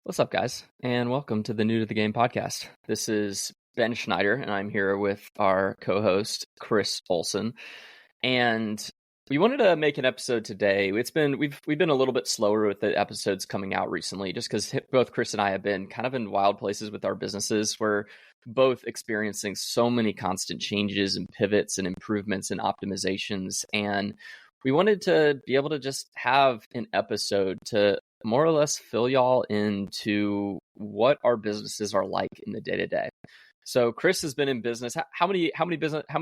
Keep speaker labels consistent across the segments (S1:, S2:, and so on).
S1: What's up, guys, and welcome to the New to the Game podcast. This is Ben Schneider, and I'm here with our co-host Chris Olson. And we wanted to make an episode today. We've been a little bit slower with the episodes coming out recently, just because both Chris and I have been kind of in wild places with our businesses. We're both experiencing so many constant changes and pivots and improvements and optimizations, and we wanted to be able to just have an episode to more or less fill y'all into what our businesses are like in the day to day. So Chris has been in business. How many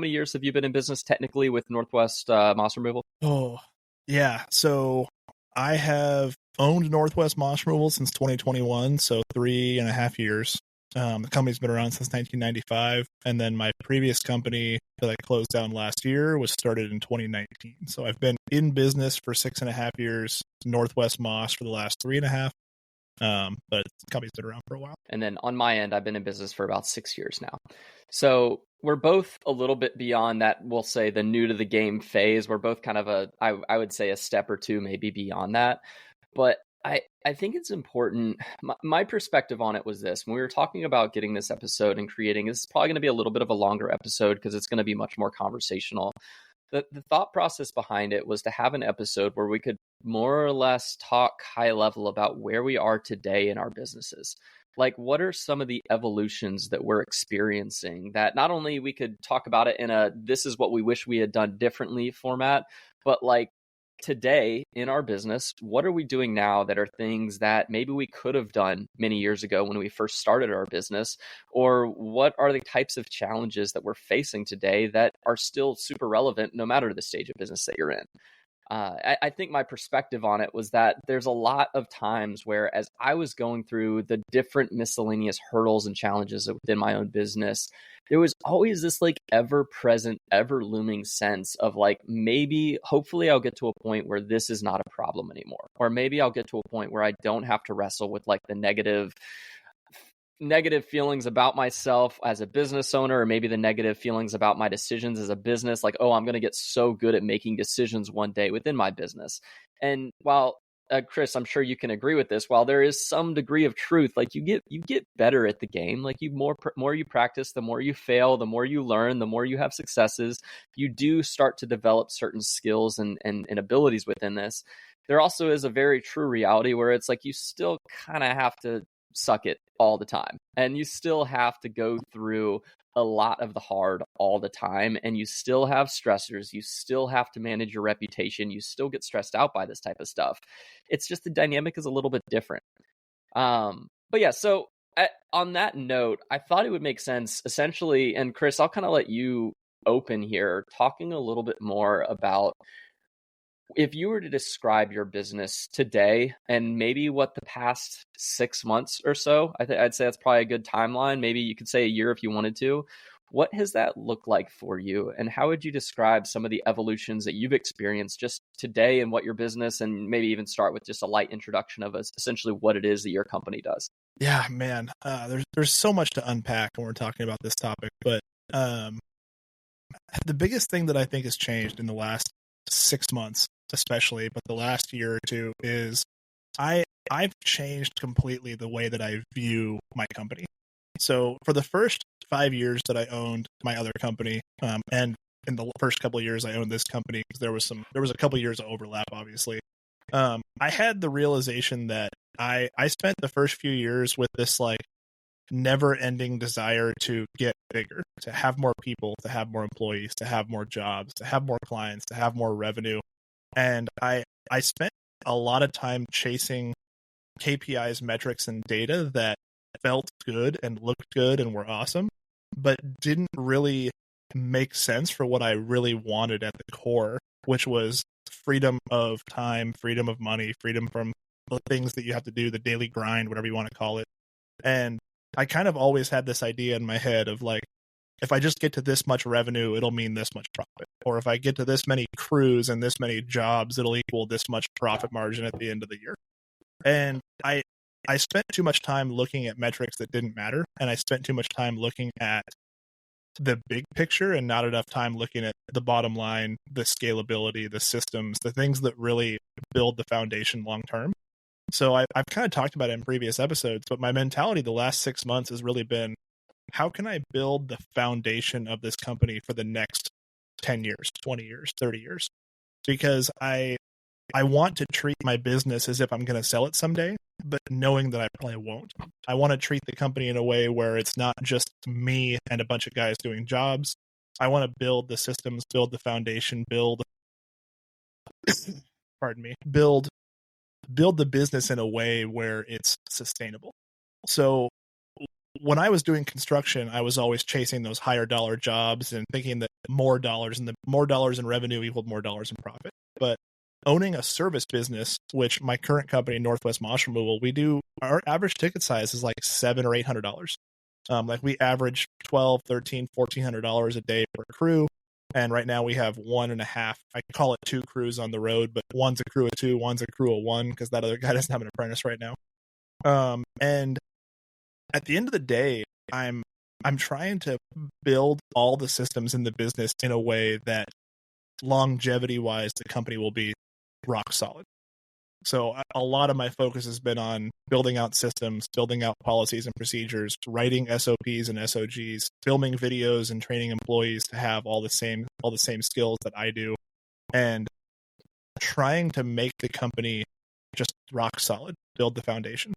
S1: years have you been in business technically with Northwest Moss Removal?
S2: Oh, yeah. So I have owned Northwest Moss Removal since 2021, so 3.5 years. The company's been around since 1995, and then my previous company that I closed down last year was started in 2019. So I've been in business for 6.5 years, Northwest Moss for the last 3.5. But the company's been around for a while.
S1: And then on my end, I've been in business for about 6 years now. So we're both a little bit beyond that, we'll say, the new to the game phase. We're both kind of I would say a step or two maybe beyond that. But I think it's important. My perspective on it was this. When we were talking about getting this episode and creating, this is probably going to be a little bit of a longer episode because it's going to be much more conversational. The thought process behind it was to have an episode where we could more or less talk high level about where we are today in our businesses. Like, what are some of the evolutions that we're experiencing that not only we could talk about it in a this is what we wish we had done differently format, but like today in our business, what are we doing now that are things that maybe we could have done many years ago when we first started our business? Or what are the types of challenges that we're facing today that are still super relevant no matter the stage of business that you're in? I think my perspective on it was that there's a lot of times where, as I was going through the different miscellaneous hurdles and challenges within my own business, there was always this like ever present, ever looming sense of like, maybe, hopefully I'll get to a point where this is not a problem anymore. Or maybe I'll get to a point where I don't have to wrestle with like the negative feelings about myself as a business owner, or maybe the negative feelings about my decisions as a business, like, oh, I'm going to get so good at making decisions one day within my business. And while Chris, I'm sure you can agree with this, while there is some degree of truth, like you get better at the game, like you more you practice, the more you fail, the more you learn, the more you have successes, you do start to develop certain skills and abilities within this. There also is a very true reality where it's like you still kind of have to suck it all the time, and you still have to go through a lot of the hard all the time, and you still have stressors, you still have to manage your reputation, you still get stressed out by this type of stuff. It's just the dynamic is a little bit different. But yeah, so on that note, I thought it would make sense essentially, and Chris, I'll kind of let you open here, talking a little bit more about if you were to describe your business today and maybe what the past 6 months or so, I'd say that's probably a good timeline. Maybe you could say a year if you wanted to. What has that looked like for you? And how would you describe some of the evolutions that you've experienced just today in what your business, and maybe even start with just a light introduction of essentially what it is that your company does?
S2: Yeah, man, there's so much to unpack when we're talking about this topic. But the biggest thing that I think has changed in the last 6 months, especially, but the last year or two, is I've changed completely the way that I view my company. So for the first 5 years that I owned my other company, and in the first couple of years I owned this company, because there was a couple of years of overlap, obviously. I had the realization that I spent the first few years with this like never-ending desire to get bigger, to have more people, to have more employees, to have more jobs, to have more clients, to have more revenue. And I spent a lot of time chasing KPIs, metrics, and data that felt good and looked good and were awesome, but didn't really make sense for what I really wanted at the core, which was freedom of time, freedom of money, freedom from the things that you have to do, the daily grind, whatever you want to call it. And I kind of always had this idea in my head of like, if I just get to this much revenue, it'll mean this much profit. Or if I get to this many crews and this many jobs, it'll equal this much profit margin at the end of the year. And I spent too much time looking at metrics that didn't matter. And I spent too much time looking at the big picture and not enough time looking at the bottom line, the scalability, the systems, the things that really build the foundation long term. So I've kind of talked about it in previous episodes, but my mentality the last 6 months has really been, how can I build the foundation of this company for the next 10 years, 20 years, 30 years? Because I want to treat my business as if I'm going to sell it someday, but knowing that I probably won't. I want to treat the company in a way where it's not just me and a bunch of guys doing jobs. I want to build the systems, build the foundation, pardon me, build the business in a way where it's sustainable. So when I was doing construction, I was always chasing those higher dollar jobs and thinking that more dollars in revenue equaled more dollars in profit. But owning a service business, which my current company, Northwest Moss Removal, we do, our average ticket size is like $700 or $800. Like we average $1,200, $1,300, $1,400 a day per crew. And right now we have 1.5, I call it 2 crews on the road, but one's a crew of 2, one's a crew of 1, because that other guy doesn't have an apprentice right now. And at the end of the day, I'm trying to build all the systems in the business in a way that longevity wise, the company will be rock solid. So a lot of my focus has been on building out systems, building out policies and procedures, writing SOPs and SOGs, filming videos and training employees to have all the same skills that I do, and trying to make the company just rock solid, build the foundation.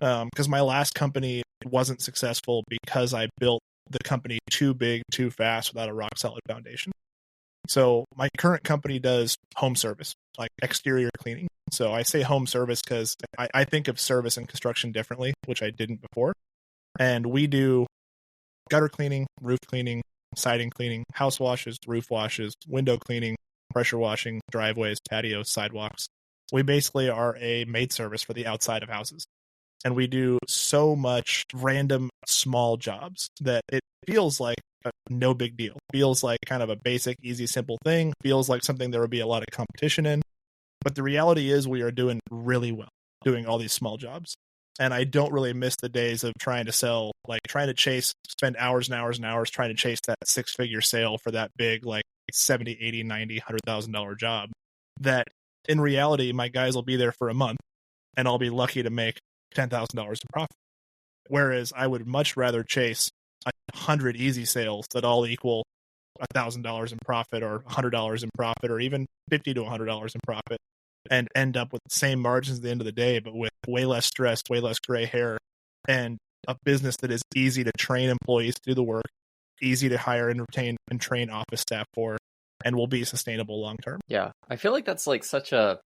S2: Because my last company wasn't successful because I built the company too big, too fast without a rock solid foundation. So my current company does home service, like exterior cleaning. So I say home service because I think of service and construction differently, which I didn't before. And we do gutter cleaning, roof cleaning, siding cleaning, house washes, roof washes, window cleaning, pressure washing, driveways, patios, sidewalks. We basically are a maid service for the outside of houses. And we do so much random small jobs that it feels like no big deal. Feels like kind of a basic, easy, simple thing. Feels like something there would be a lot of competition in. But the reality is we are doing really well, doing all these small jobs. And I don't really miss the days of trying to sell, like trying to chase, spend hours and hours and hours trying to chase that 6-figure sale for that big, like 70, 80, 90, $100,000 job. That in reality, my guys will be there for a month and I'll be lucky to make $10,000 in profit. Whereas I would much rather chase 100 easy sales that all equal $1,000 in profit or $100 in profit or even $50 to $100 in profit and end up with the same margins at the end of the day, but with way less stress, way less gray hair, and a business that is easy to train employees to do the work, easy to hire and retain and train office staff for, and will be sustainable long term.
S1: Yeah, I feel like that's like such a,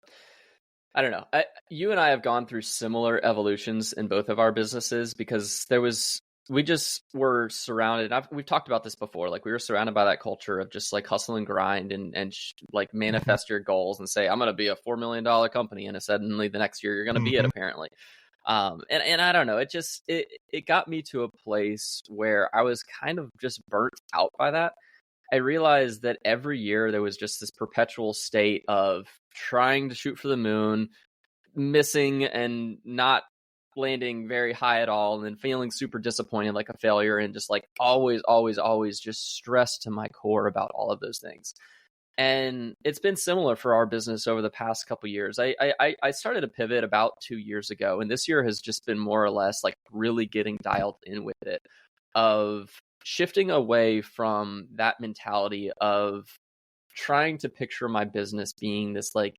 S1: I don't know. You and I have gone through similar evolutions in both of our businesses because we just were surrounded. We've talked about this before. Like we were surrounded by that culture of just like hustle and grind and like manifest your goals and say, I'm going to be a $4 million company. And suddenly the next year you're going to be it apparently. And I don't know, it got me to a place where I was kind of just burnt out by that. I realized that every year there was just this perpetual state of trying to shoot for the moon, missing and not landing very high at all, and then feeling super disappointed like a failure, and just like always just stressed to my core about all of those things. And it's been similar for our business over the past couple of years. I started a pivot about 2 years ago, and this year has just been more or less like really getting dialed in with it, of shifting away from that mentality of trying to picture my business being this like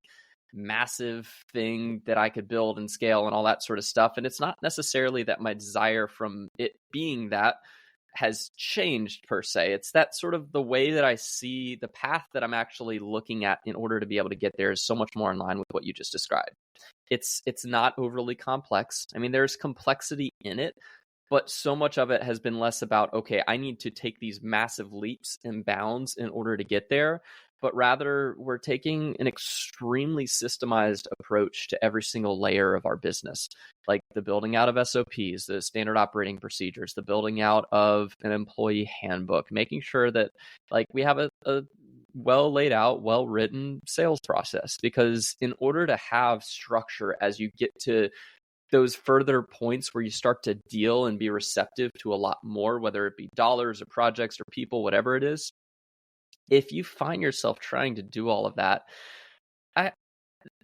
S1: massive thing that I could build and scale and all that sort of stuff. And it's not necessarily that my desire from it being that has changed per se. It's that sort of the way that I see the path that I'm actually looking at in order to be able to get there is so much more in line with what you just described. It's not overly complex. I mean, there's complexity in it, but so much of it has been less about, okay, I need to take these massive leaps and bounds in order to get there, but rather we're taking an extremely systemized approach to every single layer of our business, like the building out of SOPs, the standard operating procedures, the building out of an employee handbook, making sure that like we have a well laid out, well written sales process, because in order to have structure as you get to those further points where you start to deal and be receptive to a lot more, whether it be dollars or projects or people, whatever it is, if you find yourself trying to do all of that,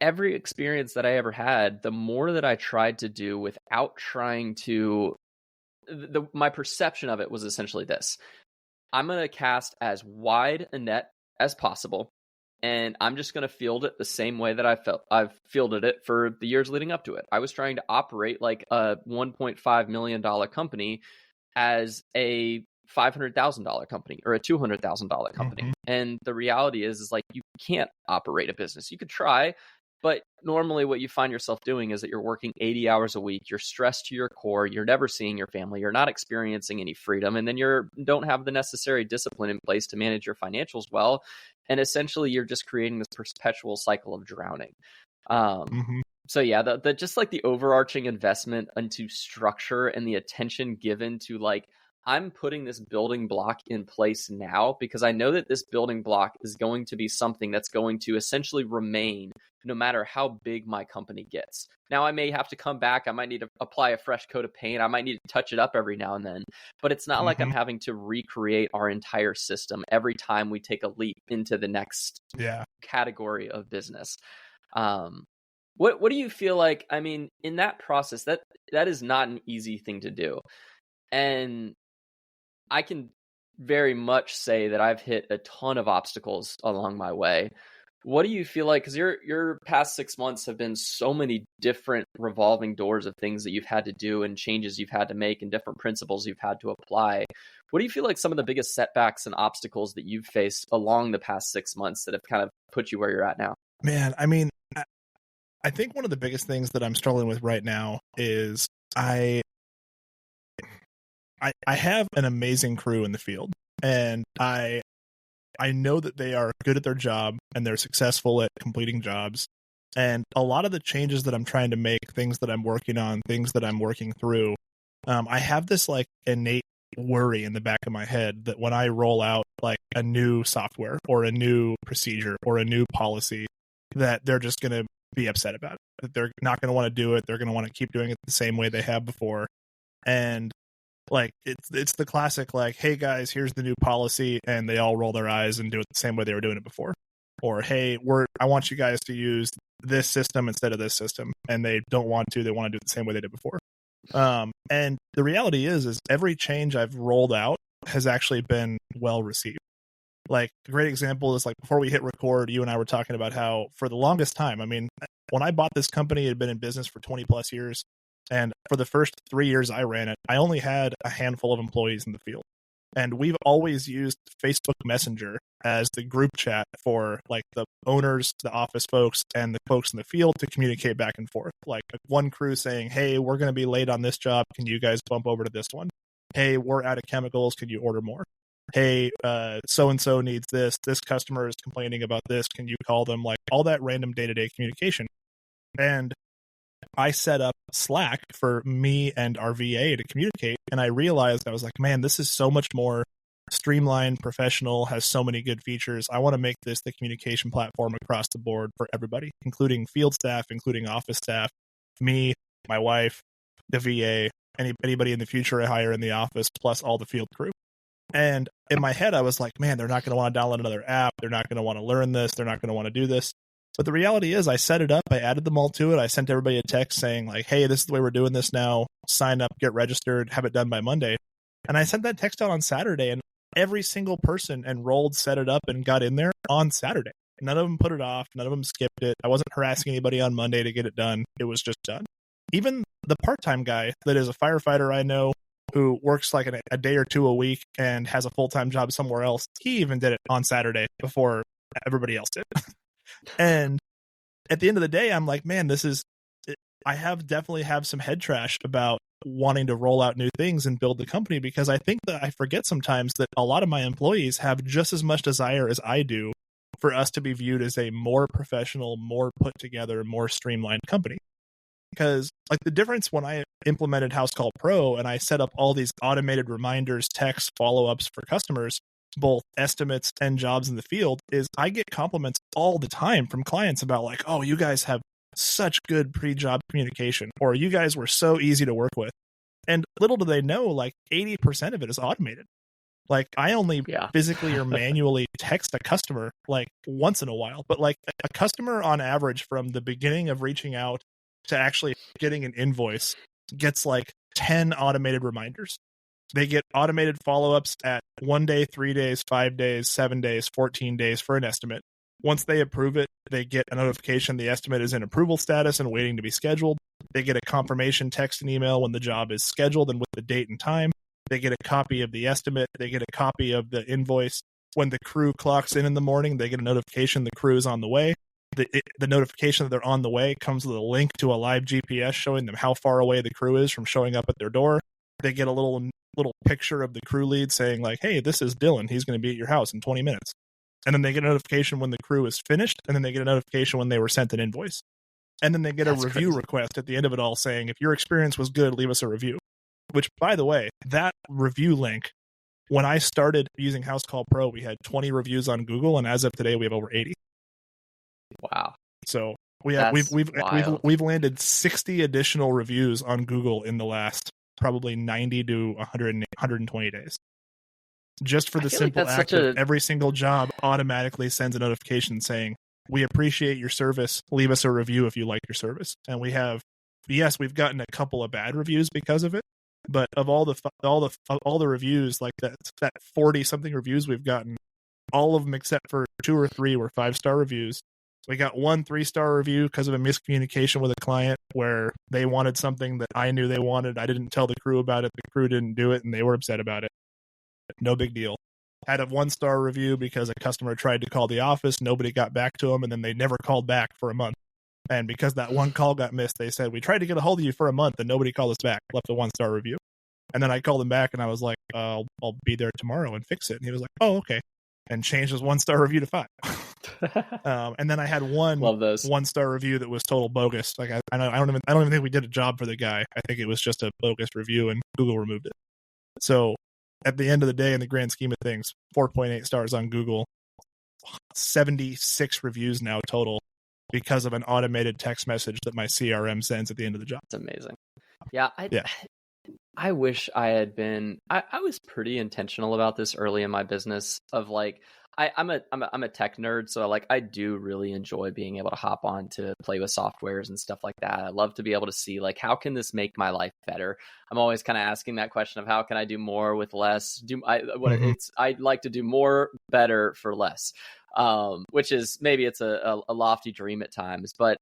S1: every experience that I ever had, the more that I tried to do without trying to, my perception of it was essentially this: I'm going to cast as wide a net as possible, and I'm just going to field it the same way that I've fielded it for the years leading up to it. I was trying to operate like a $1.5 million company as a $500,000 company or a $200,000 company.
S2: Mhm.
S1: And the reality is like, you can't operate a business. You could try, but normally what you find yourself doing is that you're working 80 hours a week. You're stressed to your core. You're never seeing your family. You're not experiencing any freedom. And then don't have the necessary discipline in place to manage your financials well. And essentially you're just creating this perpetual cycle of drowning.
S2: Mhm.
S1: So yeah, the just like the overarching investment into structure and the attention given to like, I'm putting this building block in place now because I know that this building block is going to be something that's going to essentially remain no matter how big my company gets. Now, I may have to come back. I might need to apply a fresh coat of paint. I might need to touch it up every now and then. But it's not like I'm having to recreate our entire system every time we take a leap into the next category of business. What do you feel like? I mean, in that process, that is not an easy thing to do. And I can very much say that I've hit a ton of obstacles along my way. What do you feel like? Because your past 6 months have been so many different revolving doors of things that you've had to do and changes you've had to make and different principles you've had to apply. What do you feel like some of the biggest setbacks and obstacles that you've faced along the past 6 months that have kind of put you where you're at now?
S2: Man, I mean, I think one of the biggest things that I'm struggling with right now is I have an amazing crew in the field, and I know that they are good at their job and they're successful at completing jobs. And a lot of the changes that I'm trying to make, things that I'm working on, things that I'm working through, I have this like innate worry in the back of my head that when I roll out like a new software or a new procedure or a new policy, that they're just going to be upset about it. That they're not going to want to do it. They're going to want to keep doing it the same way they have before. And like it's the classic like, hey guys, here's the new policy, and they all roll their eyes and do it the same way they were doing it before. Or hey, I want you guys to use this system instead of this system, and they don't want to. They want to do it the same way they did before. And the reality is every change I've rolled out has actually been well received. Like a great example is like before we hit record, you and I were talking about how for the longest time, I mean, when I bought this company, it had been in business for 20 plus years. And for the first 3 years I ran it, I only had a handful of employees in the field. And we've always used Facebook Messenger as the group chat for like the owners, the office folks, and the folks in the field to communicate back and forth. Like one crew saying, hey, we're going to be late on this job. Can you guys bump over to this one? Hey, we're out of chemicals. Can you order more? Hey, so-and-so needs this. This customer is complaining about this. Can you call them? Like all that random day-to-day communication. And I set up Slack for me and our VA to communicate, and I realized I was like, man, this is so much more streamlined, professional, has so many good features. I want to make this the communication platform across the board for everybody, including field staff, including office staff, me, my wife, the VA, anybody in the future I hire in the office, plus all the field crew. And in my head, I was like, man, they're not going to want to download another app. They're not going to want to learn this. They're not going to want to do this. But the reality is I set it up. I added them all to it. I sent everybody a text saying like, hey, this is the way we're doing this now. Sign up, get registered, have it done by Monday. And I sent that text out on Saturday, and every single person enrolled, set it up, and got in there on Saturday. None of them put it off. None of them skipped it. I wasn't harassing anybody on Monday to get it done. It was just done. Even the part-time guy that is a firefighter I know who works like a day or two a week and has a full-time job somewhere else, he even did it on Saturday before everybody else did. And at the end of the day, I'm like, man, I definitely have some head trash about wanting to roll out new things and build the company, because I think that I forget sometimes that a lot of my employees have just as much desire as I do for us to be viewed as a more professional, more put together, more streamlined company. Because like the difference when I implemented House Call Pro and I set up all these automated reminders, texts, follow-ups for customers, both estimates and jobs in the field, is I get compliments all the time from clients about like, oh, you guys have such good pre-job communication, or you guys were so easy to work with. And little do they know, like 80% of it is automated. Like I only
S1: Yeah.
S2: physically or manually text a customer like once in a while, but like a customer on average from the beginning of reaching out to actually getting an invoice gets like 10 automated reminders. They get automated follow-ups at 1 day, 3 days, 5 days, 7 days, 14 days for an estimate. Once they approve it, they get a notification the estimate is in approval status and waiting to be scheduled. They get a confirmation text and email when the job is scheduled and with the date and time. They get a copy of the estimate. They get a copy of the invoice. When the crew clocks in the morning, they get a notification the crew is on the way. The notification that they're on the way comes with a link to a live GPS showing them how far away the crew is from showing up at their door. They get a little picture of the crew lead saying like, hey, this is Dylan. He's going to be at your house in 20 minutes. And then they get a notification when the crew is finished. And then they get a notification when they were sent an invoice. And then they get
S1: That's
S2: a review
S1: crazy.
S2: request at the end of it all saying, if your experience was good, leave us a review. Which, by the way, that review link, when I started using House Call Pro, we had 20 reviews on Google. And as of today, we have over 80.
S1: Wow.
S2: So we've
S1: wild.
S2: we've landed 60 additional reviews on Google in the last probably 90 to 120 days. Just for the simple act of every single job automatically sends a notification saying, we appreciate your service. Leave us a review if you like your service. And we have, yes, we've gotten a couple of bad reviews because of it. But of all the reviews, like that 40 something reviews we've gotten, all of them except for 2 or 3 were 5-star reviews. We got 1 3-star review because of a miscommunication with a client where they wanted something that I knew they wanted. I didn't tell the crew about it. The crew didn't do it, and they were upset about it. No big deal. Had a 1-star review because a customer tried to call the office. Nobody got back to them, and then they never called back for a month. And because that one call got missed, they said, we tried to get a hold of you for a month, and nobody called us back. Left a 1-star review. And then I called him back, and I was like, I'll be there tomorrow and fix it. And he was like, oh, okay. And changed his 1-star review to 5. And then I had one 1-star review that was total bogus. Like I don't even think we did a job for the guy. I think it was just a bogus review, and Google removed it. So at the end of the day, in the grand scheme of things, 4.8 stars on Google, 76 reviews now total because of an automated text message that my CRM sends at the end of the job.
S1: It's amazing. Yeah. I wish I had been. I was pretty intentional about this early in my business. Of like, I'm a tech nerd, so like I do really enjoy being able to hop on to play with softwares and stuff like that. I love to be able to see like, how can this make my life better? I'm always kind of asking that question of how can I do more with less? I'd like to do more better for less, which is maybe it's a lofty dream at times, but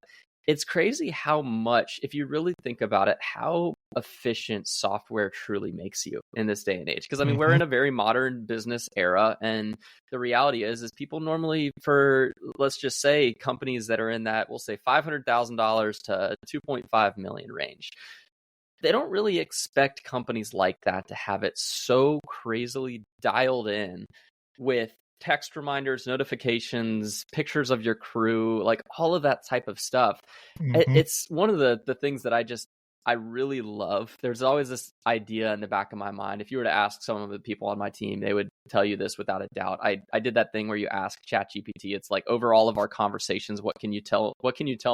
S1: it's crazy how much, if you really think about it, how efficient software truly makes you in this day and age. Because I mean, we're in a very modern business era, and the reality is people normally, for let's just say companies that are in that, we'll say $500,000 to 2.5 million range, they don't really expect companies like that to have it so crazily dialed in with text reminders, notifications, pictures of your crew, like all of that type of stuff. It's one of the things that I really love. There's always this idea in the back of my mind. If you were to ask some of the people on my team, they would tell you this without a doubt. I did that thing where you ask ChatGPT. It's like, over all of our conversations, what can you tell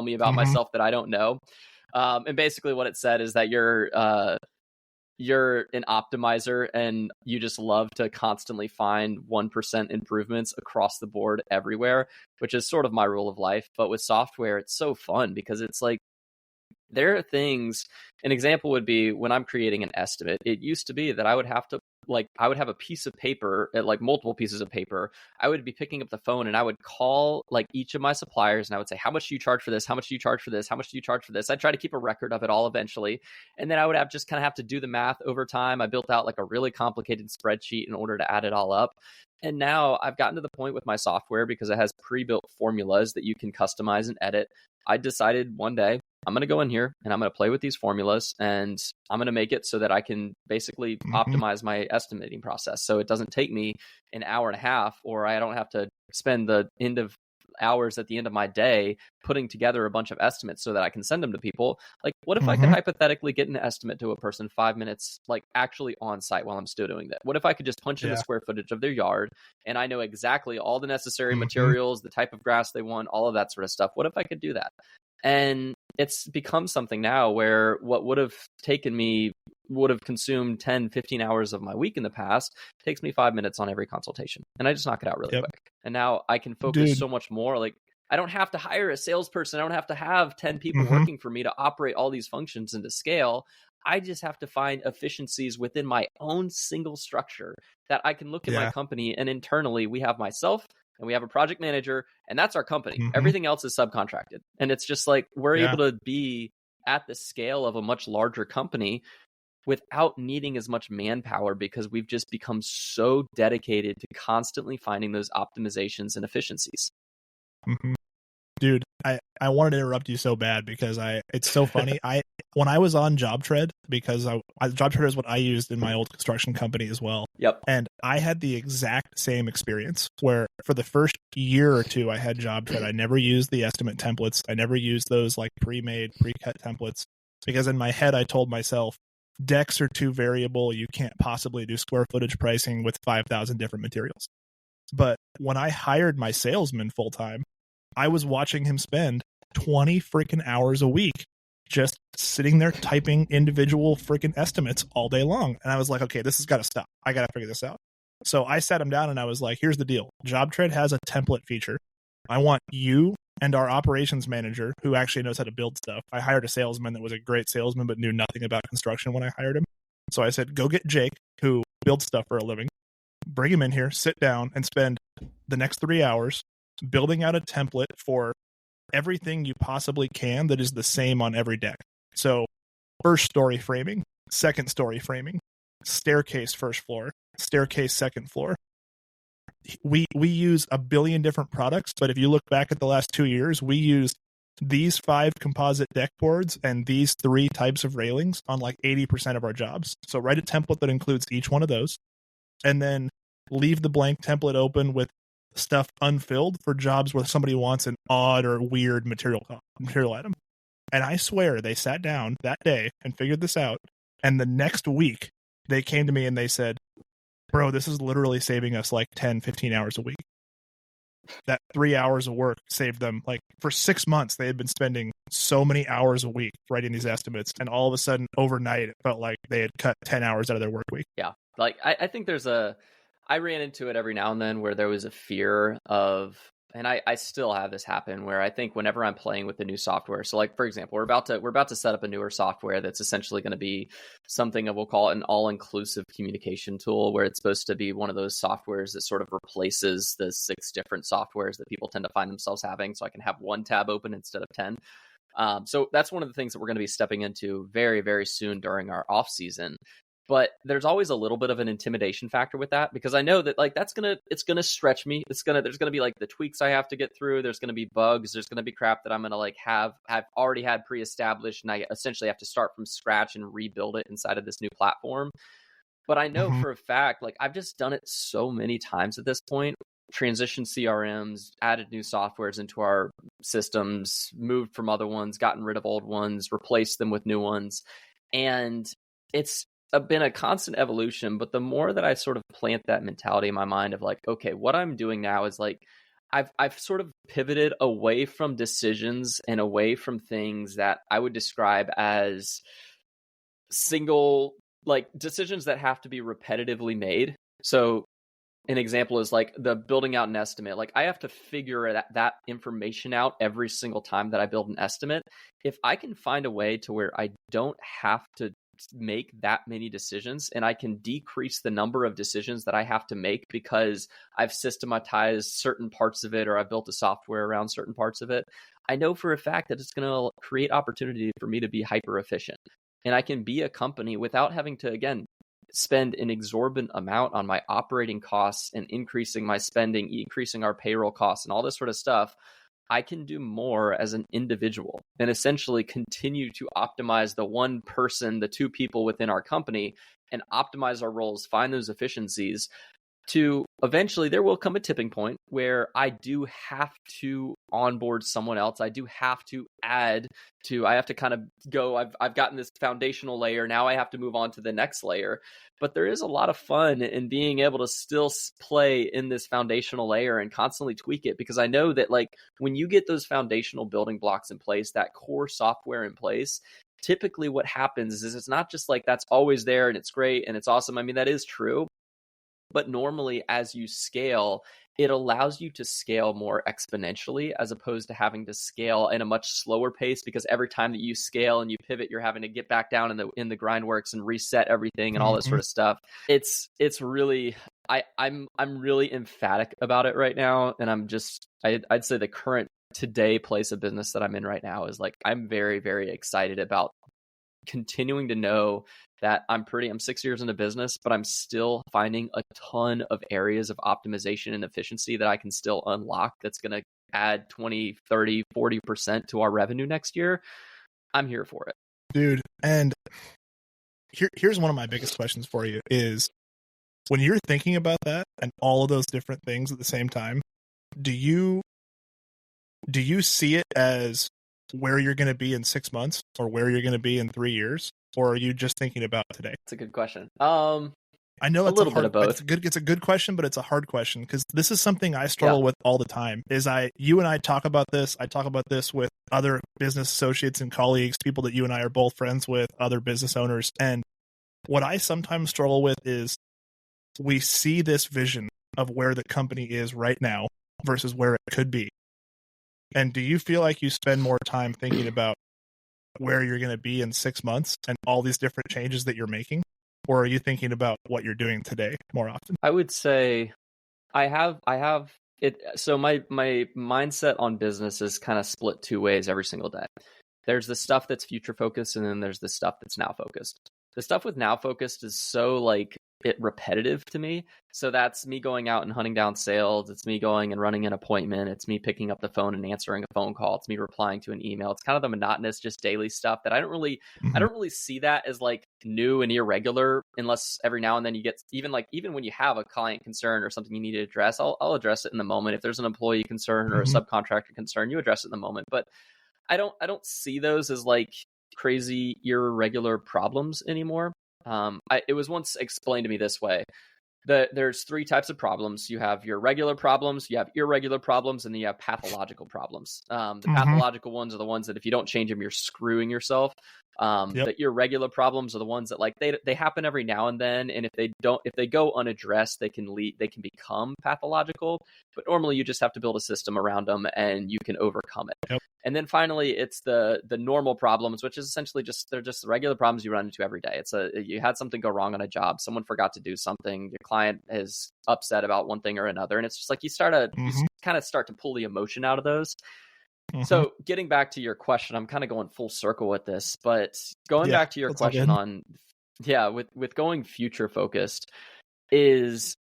S1: me about myself that I don't know? And basically what it said is that you're an optimizer and you just love to constantly find 1% improvements across the board everywhere, which is sort of my rule of life. But with software, it's so fun because it's like, there are things, an example would be when I'm creating an estimate, it used to be that I would have a piece of paper, like multiple pieces of paper. I would be picking up the phone and I would call like each of my suppliers and I would say, how much do you charge for this? How much do you charge for this? How much do you charge for this? I'd try to keep a record of it all eventually. And then I would just kind of have to do the math over time. I built out like a really complicated spreadsheet in order to add it all up. And now I've gotten to the point with my software, because it has pre-built formulas that you can customize and edit. I decided one day, I'm going to go in here and I'm going to play with these formulas and I'm going to make it so that I can basically optimize my estimating process. So it doesn't take me an hour and a half, or I don't have to spend the end of hours at the end of my day putting together a bunch of estimates so that I can send them to people. Like, what if I could hypothetically get an estimate to a person 5 minutes, like actually on site while I'm still doing that? What if I could just punch in the square footage of their yard and I know exactly all the necessary materials, the type of grass they want, all of that sort of stuff? What if I could do that? And it's become something now where what would have consumed 10, 15 hours of my week in the past takes me 5 minutes on every consultation. And I just knock it out really quick. And now I can focus so much more. Like, I don't have to hire a salesperson. I don't have to have 10 people working for me to operate all these functions and to scale. I just have to find efficiencies within my own single structure that I can look at my company, and internally we have myself and we have a project manager, and that's our company. Everything else is subcontracted. And it's just like, we're able to be at the scale of a much larger company without needing as much manpower, because we've just become so dedicated to constantly finding those optimizations and efficiencies.
S2: Dude, I wanted to interrupt you so bad because it's so funny. When I was on JobTread, because JobTread is what I used in my old construction company as well.
S1: Yep.
S2: And I had the exact same experience where for the first year or two I had JobTread, I never used the estimate templates. I never used those like pre-made, pre-cut templates, because in my head I told myself, decks are too variable. You can't possibly do square footage pricing with 5,000 different materials. But when I hired my salesman full time, I was watching him spend 20 freaking hours a week just sitting there typing individual freaking estimates all day long. And I was like, okay, this has got to stop. I got to figure this out. So I sat him down and I was like, here's the deal. JobTread has a template feature. I want you and our operations manager, who actually knows how to build stuff. I hired a salesman that was a great salesman, but knew nothing about construction when I hired him. So I said, go get Jake, who builds stuff for a living, bring him in here, sit down and spend the next 3 hours building out a template for everything you possibly can that is the same on every deck. So first story framing, second story framing, staircase first floor, staircase second floor. We use a billion different products, but if you look back at the last 2 years, we used these 5 composite deck boards and these 3 types of railings on like 80% of our jobs. So write a template that includes each one of those, and then leave the blank template open with stuff unfilled for jobs where somebody wants an odd or weird material item. And I swear they sat down that day and figured this out. And the next week they came to me and they said, bro, this is literally saving us like 10, 15 hours a week. That 3 hours of work saved them, like for 6 months, they had been spending so many hours a week writing these estimates. And all of a sudden overnight, it felt like they had cut 10 hours out of their work week.
S1: Yeah. Like I think I ran into it every now and then where there was a fear of, and I still have this happen, where I think whenever I'm playing with the new software, so like, for example, we're about to set up a newer software that's essentially going to be something that we'll call an all-inclusive communication tool, where it's supposed to be one of those softwares that sort of replaces the 6 different softwares that people tend to find themselves having. So I can have one tab open instead of 10. So that's one of the things that we're going to be stepping into very, very soon during our off season. But there's always a little bit of an intimidation factor with that, because I know that like it's gonna stretch me. There's gonna be like the tweaks I have to get through. There's gonna be bugs. There's gonna be crap that I'm gonna like have already had pre-established, and I essentially have to start from scratch and rebuild it inside of this new platform. But I know for a fact, like I've just done it so many times at this point. Transitioned CRMs, added new softwares into our systems, moved from other ones, gotten rid of old ones, replaced them with new ones, and it's been a constant evolution. But the more that I sort of plant that mentality in my mind of like, okay, what I'm doing now is like, I've sort of pivoted away from decisions and away from things that I would describe as single, like decisions that have to be repetitively made. So an example is like the building out an estimate. Like I have to figure that information out every single time that I build an estimate. If I can find a way to where I don't have to make that many decisions, and I can decrease the number of decisions that I have to make because I've systematized certain parts of it, or I've built a software around certain parts of it, I know for a fact that it's going to create opportunity for me to be hyper efficient. And I can be a company without having to, again, spend an exorbitant amount on my operating costs and increasing my spending, increasing our payroll costs and all this sort of stuff. I can do more as an individual and essentially continue to optimize the one person, the 2 people within our company, and optimize our roles, find those efficiencies to eventually there will come a tipping point where I do have to onboard someone else. I do have to I have to kind of go, I've gotten this foundational layer. Now I have to move on to the next layer. But there is a lot of fun in being able to still play in this foundational layer and constantly tweak it, because I know that like when you get those foundational building blocks in place, that core software in place, typically what happens is it's not just like that's always there and it's great and it's awesome. I mean, that is true. But normally, as you scale, it allows you to scale more exponentially as opposed to having to scale in a much slower pace, because every time that you scale and you pivot, you're having to get back down in the grindworks and reset everything and all that sort of stuff. It's really I'm really emphatic about it right now, and I'd say the current today place of business that I'm in right now is like I'm very, very excited about continuing to know that I'm 6 years into business, but I'm still finding a ton of areas of optimization and efficiency that I can still unlock that's going to add 20, 30, 40% to our revenue next year. I'm here for it.
S2: Dude, and here's one of my biggest questions for you is, when you're thinking about that and all of those different things at the same time, do you see it as where you're going to be in 6 months or where you're going to be in 3 years? Or are you just thinking about today?
S1: It's a good question.
S2: I know
S1: it's a little bit of both.
S2: It's a good question, but it's a hard question, because this is something I struggle with all the time. You and I talk about this. I talk about this with other business associates and colleagues, people that you and I are both friends with, other business owners. And what I sometimes struggle with is we see this vision of where the company is right now versus where it could be. And do you feel like you spend more time thinking about where you're going to be in 6 months and all these different changes that you're making? Or are you thinking about what you're doing today more often?
S1: I would say I have it. So my mindset on business is kind of split two ways every single day. There's the stuff that's future focused, and then there's the stuff that's now focused. The stuff with now focused is so like repetitive to me. So that's me going out and hunting down sales. It's me going and running an appointment. It's me picking up the phone and answering a phone call. It's me replying to an email. It's kind of the monotonous, just daily stuff that I don't really see that as like new and irregular, unless every now and then you get even when you have a client concern or something you need to address, I'll address it in the moment. If there's an employee concern or a subcontractor concern, you address it in the moment. But I don't see those as like crazy irregular problems anymore. It was once explained to me this way: that there's three types of problems. You have your regular problems, you have irregular problems, and then you have pathological problems. The pathological ones are the ones that if you don't change them, you're screwing yourself. The irregular problems are the ones that like they happen every now and then, and if they go unaddressed, they can become pathological. But normally you just have to build a system around them and you can overcome it. Yep. And then finally, it's the normal problems, which is essentially they're just the regular problems you run into every day. You had something go wrong on a job, someone forgot to do something, your client is upset about one thing or another, and it's just like you kind of start to pull the emotion out of those. So getting back to your question, I'm kind of going full circle with this, but going back to your question on, with going future focused, is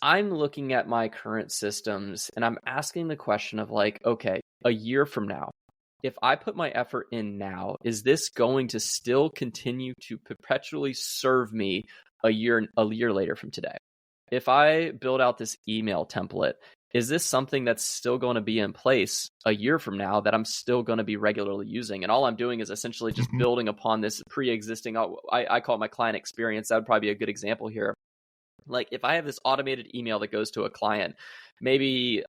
S1: I'm looking at my current systems and I'm asking the question of like, okay, a year from now, if I put my effort in now, is this going to still continue to perpetually serve me a year later from today? If I build out this email template, is this something that's still going to be in place a year from now that I'm still going to be regularly using? And all I'm doing is essentially just building upon this pre-existing, I call it my client experience. That would probably be a good example here. Like if I have this automated email that goes to a client, maybe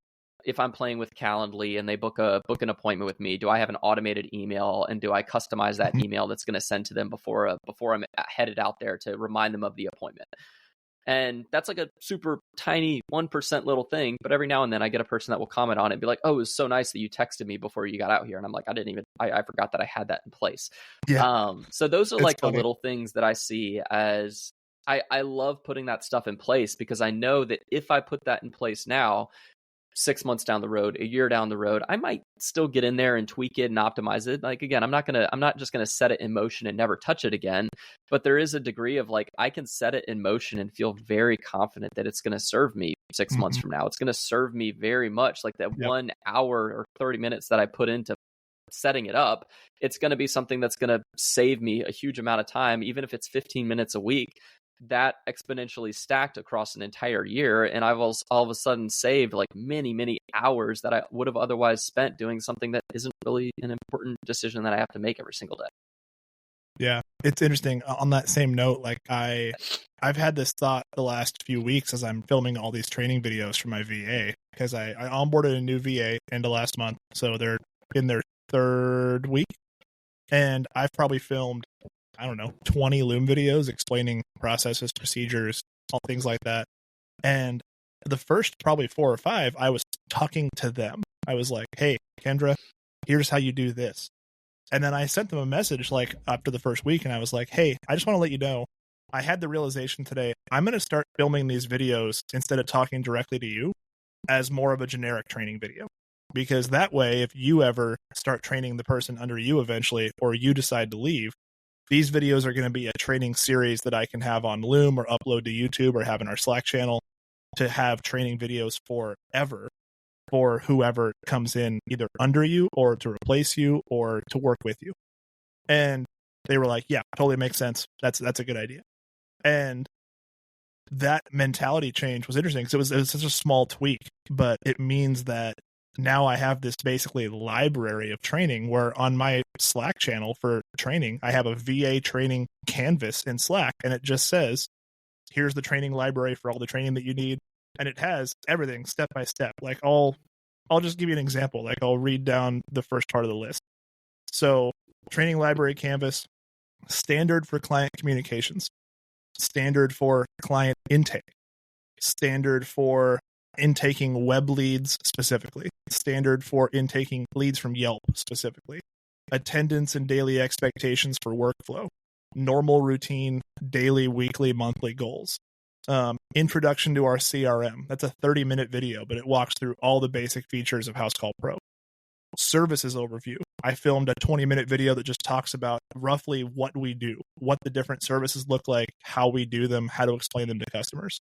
S1: if I'm playing with Calendly and they book an appointment with me, do I have an automated email and do I customize that email that's going to send to them before I'm headed out there to remind them of the appointment? And that's like a super tiny 1% little thing. But every now and then I get a person that will comment on it and be like, oh, it was so nice that you texted me before you got out here. And I'm like, I forgot that I had that in place. Yeah. So those are like the little things that I see as I love putting that stuff in place, because I know that if I put that in place now, 6 months down the road, a year down the road, I might still get in there and tweak it and optimize it. Like, again, I'm not just going to set it in motion and never touch it again, but there is a degree of like, I can set it in motion and feel very confident that it's going to serve me 6 months from now. It's going to serve me very much like that 1 hour or 30 minutes that I put into setting it up. It's going to be something that's going to save me a huge amount of time, even if it's 15 minutes a week. that exponentially stacked across an entire year. And I've all of a sudden saved like many, many hours that I would have otherwise spent doing something that isn't really an important decision that I have to make every single day.
S2: Yeah, it's interesting. On that same note, like I've had this thought the last few weeks as I'm filming all these training videos for my VA, because I onboarded a new VA end of last month, so they're in their 3rd week, and I've probably filmed, I don't know, 20 Loom videos explaining processes, procedures, all things like that. And the first probably 4 or 5, I was talking to them. I was like, hey, Kendra, here's how you do this. And then I sent them a message like after the first week, and I was like, hey, I just want to let you know, I had the realization today, I'm going to start filming these videos instead of talking directly to you as more of a generic training video. Because that way, if you ever start training the person under you eventually, or you decide to leave, these videos are going to be a training series that I can have on Loom or upload to YouTube or have in our Slack channel to have training videos forever for whoever comes in either under you or to replace you or to work with you. And they were like, yeah, totally makes sense. That's a good idea. And that mentality change was interesting because it was such a small tweak, but it means that now I have this basically library of training where on my Slack channel for training, I have a VA training canvas in Slack, and it just says, here's the training library for all the training that you need. And it has everything step by step. Like I'll just give you an example. Like I'll read down the first part of the list. So training library canvas, standard for client communications, standard for client intake, standard for intaking web leads specifically, standard for intaking leads from Yelp specifically, attendance and daily expectations for workflow, normal routine, daily, weekly, monthly goals. Introduction to our CRM. That's a 30-minute video, but it walks through all the basic features of Housecall Pro. Services overview. I filmed a 20-minute video that just talks about roughly what we do, what the different services look like, how we do them, how to explain them to customers.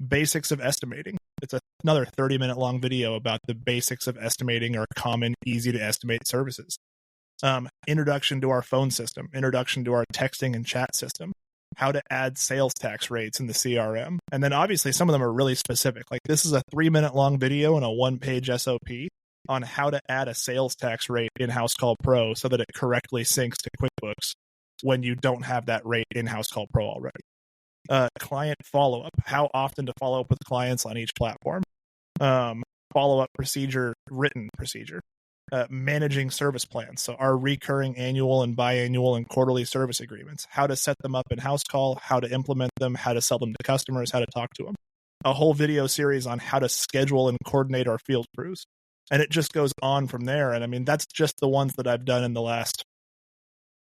S2: Basics of estimating. It's another 30-minute long video about the basics of estimating or common, easy to estimate services. Introduction to our phone system, introduction to our texting and chat system, how to add sales tax rates in the CRM. And then obviously some of them are really specific. Like this is a 3-minute long video and a 1-page SOP on how to add a sales tax rate in Housecall Pro so that it correctly syncs to QuickBooks when you don't have that rate in Housecall Pro already. Client follow-up, how often to follow up with clients on each platform. Follow-up procedure, written procedure. Managing service plans. So our recurring annual and biannual and quarterly service agreements, how to set them up in Housecall, how to implement them, how to sell them to customers, how to talk to them. A whole video series on how to schedule and coordinate our field crews. And it just goes on from there. And I mean, that's just the ones that I've done in the last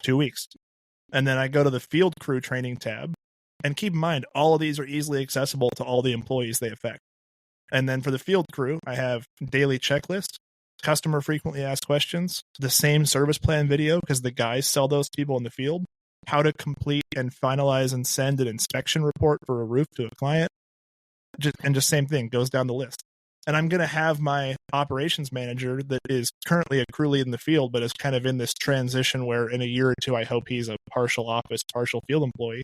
S2: 2 weeks. And then I go to the field crew training tab. And keep in mind, all of these are easily accessible to all the employees they affect. And then for the field crew, I have daily checklist, customer frequently asked questions, the same service plan video because the guys sell those people in the field, how to complete and finalize and send an inspection report for a roof to a client, just same thing, goes down the list. And I'm going to have my operations manager that is currently a crew lead in the field, but is kind of in this transition where in a year or 2, I hope he's a partial office, partial field employee.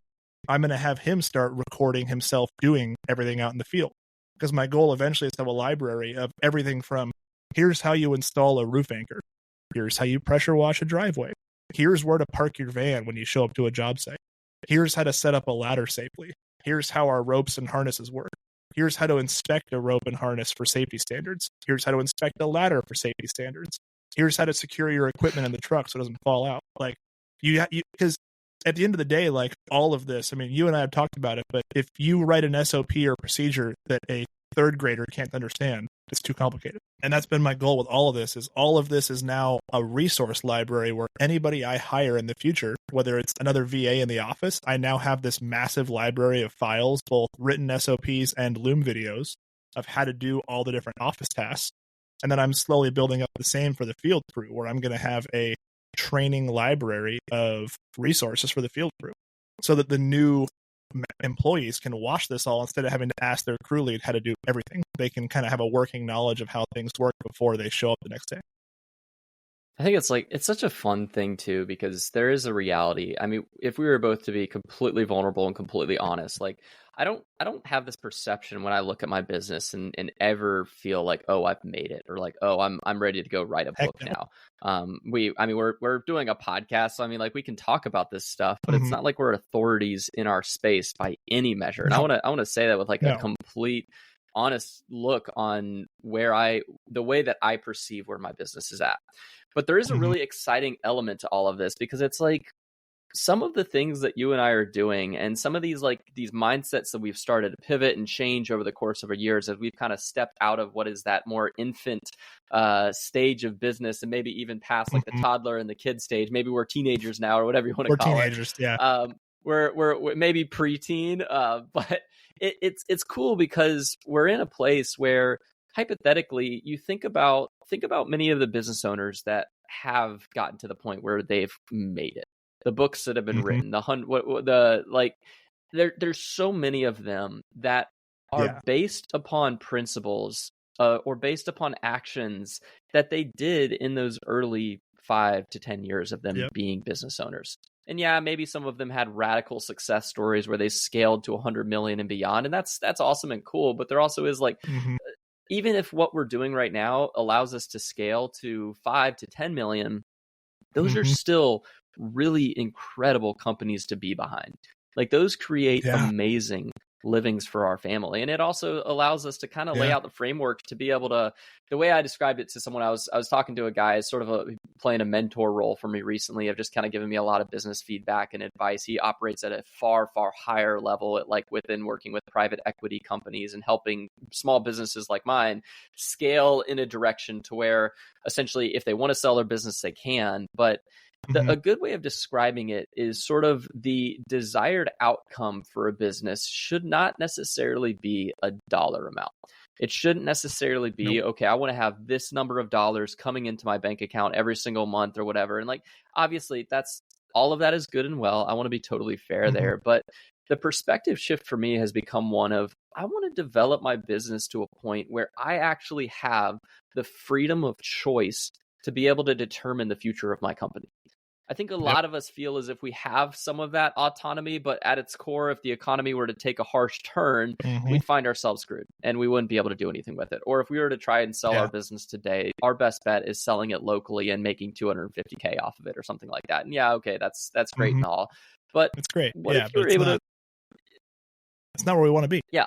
S2: I'm going to have him start recording himself doing everything out in the field. Because my goal eventually is to have a library of everything from here's how you install a roof anchor. Here's how you pressure wash a driveway. Here's where to park your van when you show up to a job site. Here's how to set up a ladder safely. Here's how our ropes and harnesses work. Here's how to inspect a rope and harness for safety standards. Here's how to inspect a ladder for safety standards. Here's how to secure your equipment in the truck so it doesn't fall out. Like because at the end of the day, like all of this, I mean, you and I have talked about it, but if you write an SOP or procedure that a 3rd grader can't understand, it's too complicated. And that's been my goal with all of this is now a resource library where anybody I hire in the future, whether it's another VA in the office, I now have this massive library of files, both written SOPs and Loom videos of how to do all the different office tasks. And then I'm slowly building up the same for the field crew, where I'm going to have a training library of resources for the field crew so that the new employees can watch this all instead of having to ask their crew lead how to do everything. They can kind of have a working knowledge of how things work before they show up the next day.
S1: I think it's such a fun thing too, because there is a reality. I mean, if we were both to be completely vulnerable and completely honest, like I don't have this perception when I look at my business and ever feel like, oh, I've made it, or like, oh, I'm ready to go write a
S2: Heck
S1: book
S2: no.
S1: now. We're doing a podcast, so I mean, like, we can talk about this stuff, but it's
S2: Mhm.
S1: not like we're authorities in our space by any measure. And
S2: No,
S1: I want to say that with like a
S2: no.
S1: complete honest look on the way that I perceive where my business is at. But there is a
S2: Mhm.
S1: really exciting element to all of this, because it's like some of the things that you and I are doing, and some of these mindsets that we've started to pivot and change over the course of our years, as we've kind of stepped out of what is that more infant stage of business, and maybe even past like the
S2: Mhm.
S1: toddler and the kid stage. Maybe we're teenagers now, or whatever you want to
S2: We're
S1: call it.
S2: teenagers, yeah.
S1: We're maybe preteen, but it's cool because we're in a place where, hypothetically, you think about many of the business owners that have gotten to the point where they've made it. The books that have been
S2: Mhm.
S1: written, the hun what the like there's so many of them that are
S2: Yeah.
S1: based upon principles, or based upon actions that they did in those early 5 to 10 years of them
S2: Yep.
S1: being business owners. And yeah, maybe some of them had radical success stories where they scaled to 100 million and beyond, and that's awesome and cool. But there also is like,
S2: Mhm.
S1: even if what we're doing right now allows us to scale to 5 to 10 million, those are
S2: Mhm.
S1: still really incredible companies to be behind. Like, those create
S2: Yeah.
S1: amazing livings for our family. And it also allows us to kind of lay
S2: Yeah.
S1: out the framework to be able to, the way I described it to someone, I was talking to a guy, sort of playing a mentor role for me recently, of just kind of giving me a lot of business feedback and advice. He operates at a far, far higher level, at like within working with private equity companies and helping small businesses like mine scale in a direction to where, essentially, if they want to sell their business, they can. But
S2: Mhm.
S1: a good way of describing it is sort of the desired outcome for a business should not necessarily be a dollar amount. It shouldn't necessarily
S2: Nope.
S1: be, okay, I want to have this number of dollars coming into my bank account every single month or whatever. And like, obviously, that's all of that is good and well. I want to be totally fair
S2: Mhm.
S1: there. But the perspective shift for me has become one of, I want to develop my business to a point where I actually have the freedom of choice to be able to determine the future of my company. I think a
S2: Yep.
S1: lot of us feel as if we have some of that autonomy, but at its core, if the economy were to take a harsh turn,
S2: Mhm.
S1: we'd find ourselves screwed and we wouldn't be able to do anything with it. Or if we were to try and sell our
S2: Yeah.
S1: business today, our best bet is selling it locally and making 250K off of it or something like that. And yeah, okay, that's great
S2: Mhm.
S1: and all. But
S2: It's great.
S1: what
S2: Yeah,
S1: if you
S2: but
S1: were able to,
S2: it's not where we wanna be.
S1: yeah,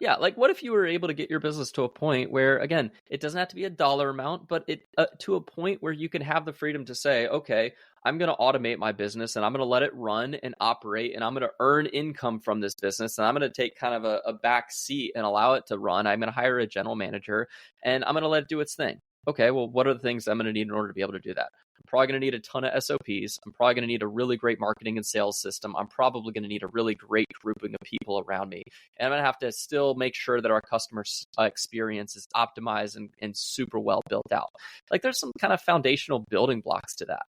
S1: yeah, like, what if you were able to get your business to a point where, again, it doesn't have to be a dollar amount, but it to a point where you can have the freedom to say, okay, I'm going to automate my business and I'm going to let it run and operate, and I'm going to earn income from this business, and I'm going to take kind of a back seat and allow it to run. I'm going to hire a general manager and I'm going to let it do its thing. Okay, well, what are the things I'm going to need in order to be able to do that? I'm probably going to need a ton of SOPs. I'm probably going to need a really great marketing and sales system. I'm probably going to need a really great grouping of people around me. And I'm going to have to still make sure that our customer experience is optimized and super well built out. Like, there's some kind of foundational building blocks to that.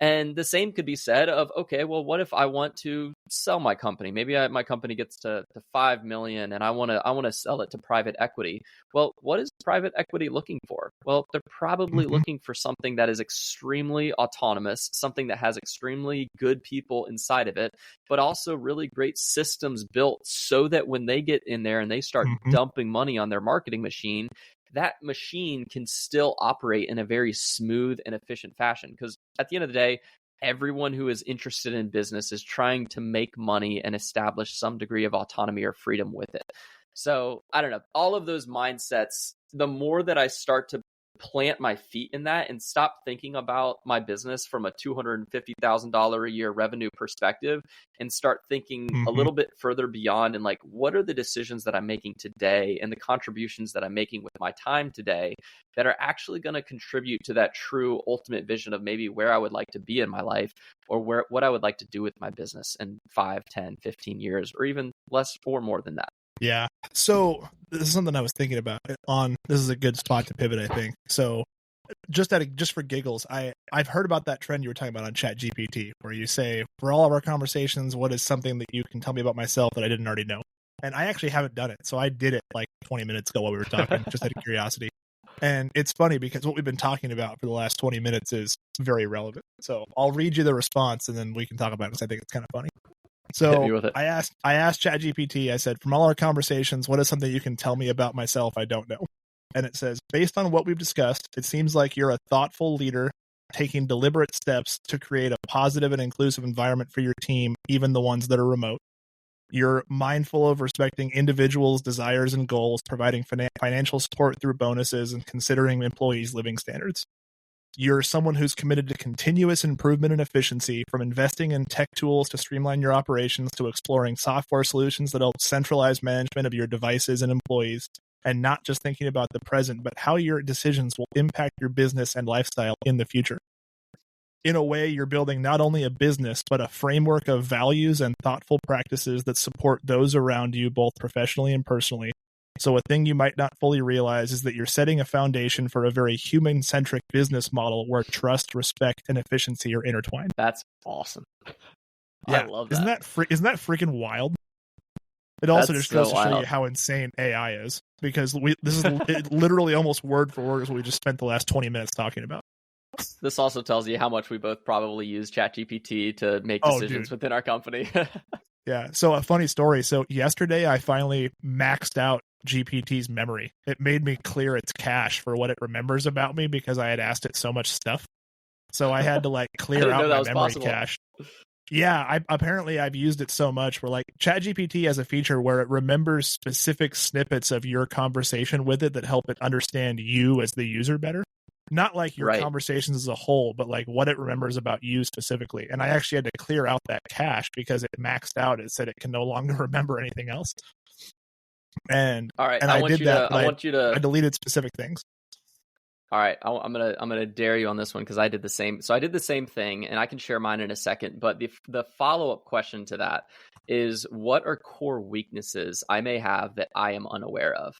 S1: And the same could be said of, okay, well, what if I want to sell my company? Maybe my company gets to 5 million and I want to sell it to private equity. Well, what is private equity looking for? Well, they're probably
S2: Mhm.
S1: looking for something that is extremely autonomous, something that has extremely good people inside of it, but also really great systems built so that when they get in there and they start
S2: Mhm.
S1: dumping money on their marketing machine, that machine can still operate in a very smooth and efficient fashion. Because at the end of the day, everyone who is interested in business is trying to make money and establish some degree of autonomy or freedom with it. So I don't know, all of those mindsets, the more that I start to plant my feet in that and stop thinking about my business from a $250,000 a year revenue perspective, and start thinking a
S2: Mhm.
S1: little bit further beyond, and like, what are the decisions that I'm making today and the contributions that I'm making with my time today that are actually going to contribute to that true ultimate vision of maybe where I would like to be in my life, or what I would like to do with my business in 5, 10, 15 years, or even less or more than that.
S2: Yeah. So this is something I was thinking about on. This is a good spot to pivot, I think. So just for giggles, I've heard about that trend you were talking about on ChatGPT, where you say, for all of our conversations, what is something that you can tell me about myself that I didn't already know? And I actually haven't done it, so I did it like 20 minutes ago while we were talking, just out of curiosity. And it's funny because what we've been talking about for the last 20 minutes is very relevant. So I'll read you the response and then we can talk about it because I think it's kind of funny.
S1: Hit me
S2: So
S1: with it.
S2: I asked ChatGPT, I said, from all our conversations, what is something you can tell me about myself I don't know? And it says, based on what we've discussed, it seems like you're a thoughtful leader taking deliberate steps to create a positive and inclusive environment for your team, even the ones that are remote. You're mindful of respecting individuals' desires and goals, providing financial support through bonuses, and considering employees' living standards. You're someone who's committed to continuous improvement and efficiency, from investing in tech tools to streamline your operations to exploring software solutions that help centralize management of your devices and employees, and not just thinking about the present, but how your decisions will impact your business and lifestyle in the future. In a way, you're building not only a business, but a framework of values and thoughtful practices that support those around you, both professionally and personally. So a thing you might not fully realize is that you're setting a foundation for a very human-centric business model where trust, respect, and efficiency are intertwined.
S1: That's awesome.
S2: Yeah.
S1: I love that.
S2: Isn't that freaking wild? It also
S1: That's
S2: just goes
S1: so
S2: to show
S1: wild.
S2: you how insane AI is, because this is literally almost word for word what we just spent the last 20 minutes talking about.
S1: This also tells you how much we both probably use ChatGPT to make decisions within our company.
S2: Yeah. So a funny story. So yesterday I finally maxed out GPT's memory. It made me clear its cache for what it remembers about me because I had asked it so much stuff. So I had to like clear out my memory cache. Yeah, apparently I've used it so much where like ChatGPT has a feature where it remembers specific snippets of your conversation with it that help it understand you as the user better. Not like your conversations as a whole, but like what it remembers about you specifically. And I actually had to clear out that cache because it maxed out. It said it can no longer remember anything else. And
S1: all right,
S2: and I did that.
S1: I
S2: deleted specific things.
S1: All right, I'm gonna dare you on this one because I did the same. So I did the same thing, and I can share mine in a second. But the follow-up question to that is, what are core weaknesses I may have that I am unaware of?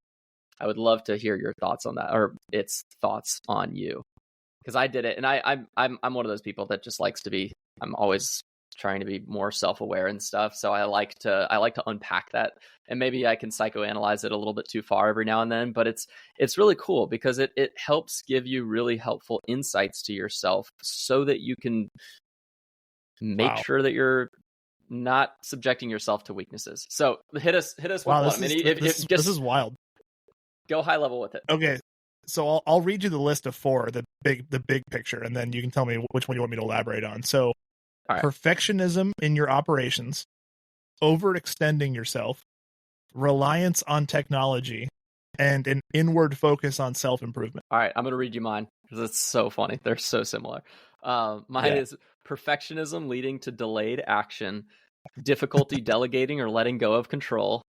S1: I would love to hear your thoughts on that, or its thoughts on you, because I did it, and I'm one of those people that just likes to be. I'm always trying to be more self-aware and stuff, so I like to unpack that, and maybe I can psychoanalyze it a little bit too far every now and then. But it's really cool because it helps give you really helpful insights to yourself, so that you can make sure that you're not subjecting yourself to weaknesses. So hit us with one.
S2: This is wild.
S1: Go high level with it.
S2: Okay, so I'll read you the list of 4, the big picture, and then you can tell me which one you want me to elaborate on. So, perfectionism in your operations, overextending yourself, reliance on technology, and an inward focus on self-improvement.
S1: All right, I'm going to read you mine because it's so funny. They're so similar. Mine is perfectionism leading to delayed action, difficulty delegating or letting go of control,